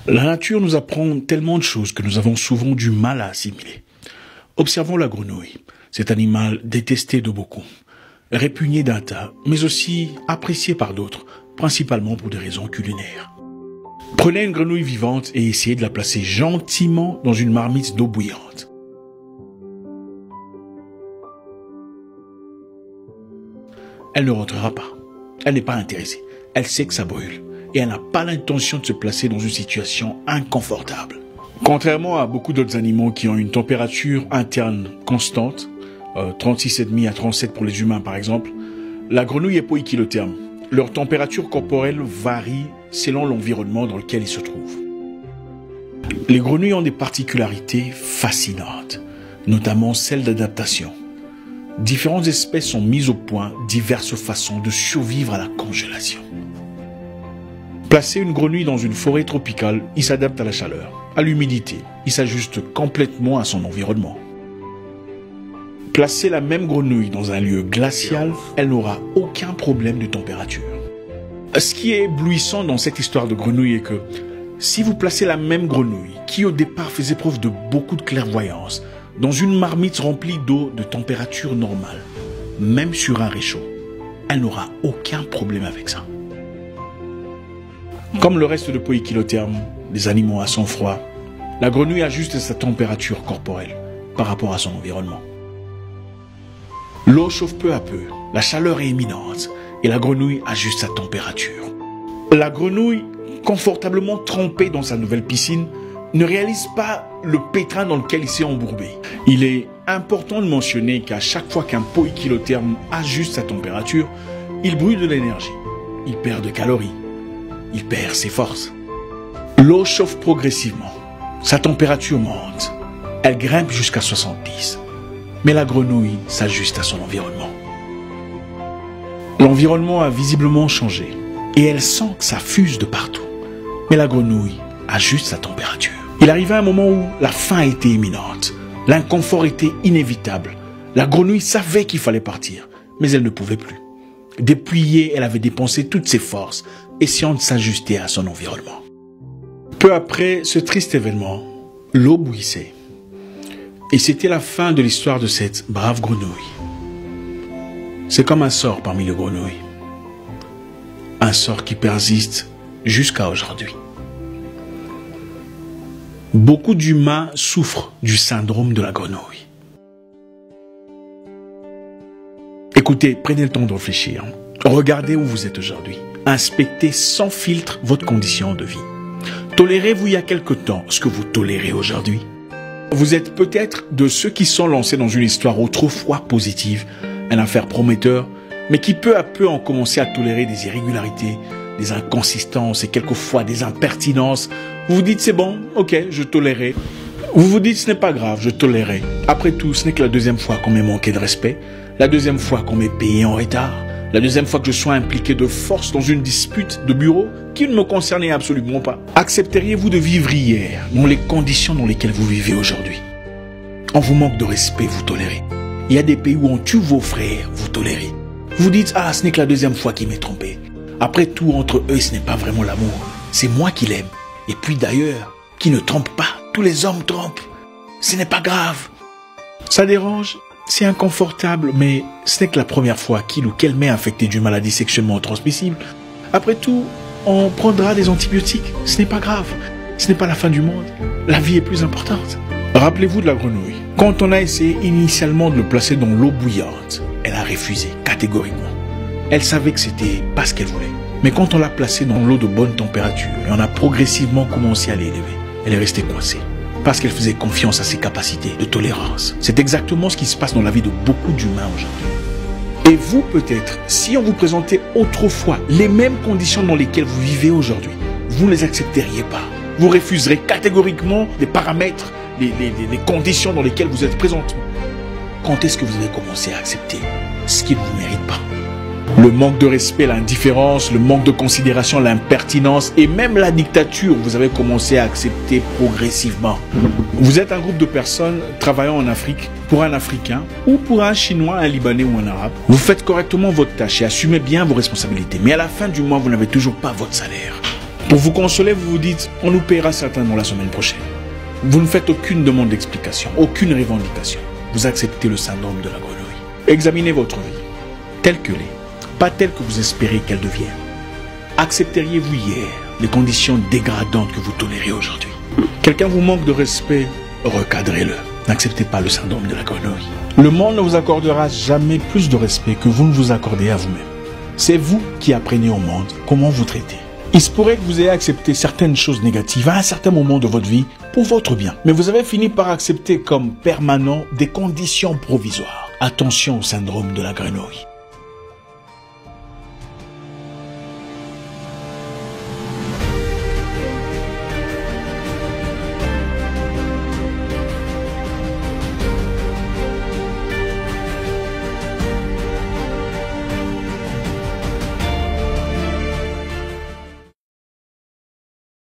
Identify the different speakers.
Speaker 1: La nature nous apprend tellement de choses que nous avons souvent du mal à assimiler. Observons la grenouille, cet animal détesté de beaucoup, répugné d'un tas, mais aussi apprécié par d'autres, principalement pour des raisons culinaires. Prenez une grenouille vivante et essayez de la placer gentiment dans une marmite d'eau bouillante. Elle ne rentrera pas. Elle n'est pas intéressée. Elle sait que ça brûle. Et elle n'a pas l'intention de se placer dans une situation inconfortable. Contrairement à beaucoup d'autres animaux qui ont une température interne constante, 36,5 à 37 pour les humains par exemple, la grenouille est poikilotherme. Leur température corporelle varie selon l'environnement dans lequel ils se trouvent. Les grenouilles ont des particularités fascinantes, notamment celles d'adaptation. Différentes espèces ont mis au point diverses façons de survivre à la congélation. Placer une grenouille dans une forêt tropicale, il s'adapte à la chaleur, à l'humidité, il s'ajuste complètement à son environnement. Placer la même grenouille dans un lieu glacial, elle n'aura aucun problème de température. Ce qui est éblouissant dans cette histoire de grenouille est que si vous placez la même grenouille, qui au départ faisait preuve de beaucoup de clairvoyance, dans une marmite remplie d'eau de température normale, même sur un réchaud, elle n'aura aucun problème avec ça. Comme le reste de poikilothermes, des animaux à sang froid, la grenouille ajuste sa température corporelle par rapport à son environnement. L'eau chauffe peu à peu, la chaleur est imminente et la grenouille ajuste sa température. La grenouille, confortablement trempée dans sa nouvelle piscine, ne réalise pas le pétrin dans lequel il s'est embourbé. Il est important de mentionner qu'à chaque fois qu'un poikilotherme ajuste sa température, il brûle de l'énergie, il perd de calories, il perd ses forces. L'eau chauffe progressivement, sa température monte, elle grimpe jusqu'à 70. Mais la grenouille s'ajuste à son environnement. L'environnement a visiblement changé et elle sent que ça fuse de partout. Mais la grenouille ajuste sa température. Il arriva un moment où la faim était imminente, l'inconfort était inévitable. La grenouille savait qu'il fallait partir, mais elle ne pouvait plus. Dépouillée, elle avait dépensé toutes ses forces, essayant de s'ajuster à son environnement. Peu après ce triste événement, l'eau bouillissait. Et c'était la fin de l'histoire de cette brave grenouille. C'est comme un sort parmi les grenouilles. Un sort qui persiste jusqu'à aujourd'hui. Beaucoup d'humains souffrent du syndrome de la grenouille. Écoutez, prenez le temps de réfléchir. Regardez où vous êtes aujourd'hui. Inspectez sans filtre votre condition de vie. Tolérez-vous il y a quelque temps ce que vous tolérez aujourd'hui? Vous êtes peut-être de ceux qui sont lancés dans une histoire autrefois positive, une affaire prometteur, mais qui peu à peu ont commencé à tolérer des irrégularités, des inconsistances et quelquefois des impertinences. Vous vous dites c'est bon, ok, je tolérerai. Vous vous dites ce n'est pas grave, je tolérerai. Après tout, ce n'est que la deuxième fois qu'on m'ait manqué de respect, la deuxième fois qu'on m'ait payé en retard, la deuxième fois que je sois impliqué de force dans une dispute de bureau qui ne me concernait absolument pas. Accepteriez-vous de vivre hier dans les conditions dans lesquelles vous vivez aujourd'hui? On vous manque de respect, vous tolérez. Il y a des pays où on tue vos frères, vous tolérez. Vous dites, ah, ce n'est que la deuxième fois qu'il m'est trompé. Après tout, entre eux, ce n'est pas vraiment l'amour. C'est moi qui l'aime. Et puis d'ailleurs, qui ne trompe pas, tous les hommes trompent. Ce n'est pas grave. Ça dérange, c'est inconfortable, mais ce n'est que la première fois qu'il ou qu'elle m'est infecté d'une maladie sexuellement transmissible. Après tout, on prendra des antibiotiques. Ce n'est pas grave. Ce n'est pas la fin du monde. La vie est plus importante. Rappelez-vous de la grenouille. Quand on a essayé initialement de le placer dans l'eau bouillante, elle a refusé catégoriquement. Elle savait que c'était pas ce qu'elle voulait. Mais quand on l'a placée dans l'eau de bonne température et on a progressivement commencé à l'élever, elle est restée coincée. Parce qu'elle faisait confiance à ses capacités de tolérance. C'est exactement ce qui se passe dans la vie de beaucoup d'humains aujourd'hui. Et vous peut-être, si on vous présentait autrefois les mêmes conditions dans lesquelles vous vivez aujourd'hui, vous ne les accepteriez pas. Vous refuserez catégoriquement les paramètres, les conditions dans lesquelles vous êtes présentement. Quand est-ce que vous allez commencer à accepter ce qui ne vous mérite pas? Le manque de respect, l'indifférence, le manque de considération, l'impertinence et même la dictature, vous avez commencé à accepter progressivement. Vous êtes un groupe de personnes travaillant en Afrique pour un Africain ou pour un Chinois, un Libanais ou un Arabe. Vous faites correctement votre tâche et assumez bien vos responsabilités. Mais à la fin du mois, vous n'avez toujours pas votre salaire. Pour vous consoler, vous vous dites, on nous paiera certainement la semaine prochaine. Vous ne faites aucune demande d'explication, aucune revendication. Vous acceptez le syndrome de la grenouille. Examinez votre vie, telle qu'elle est, pas telle que vous espérez qu'elle devienne. Accepteriez-vous hier les conditions dégradantes que vous tolérez aujourd'hui? Quelqu'un vous manque de respect, recadrez-le. N'acceptez pas le syndrome de la grenouille. Le monde ne vous accordera jamais plus de respect que vous ne vous accordez à vous-même. C'est vous qui apprenez au monde comment vous traiter. Il se pourrait que vous ayez accepté certaines choses négatives à un certain moment de votre vie pour votre bien. Mais vous avez fini par accepter comme permanent des conditions provisoires. Attention au syndrome de la grenouille.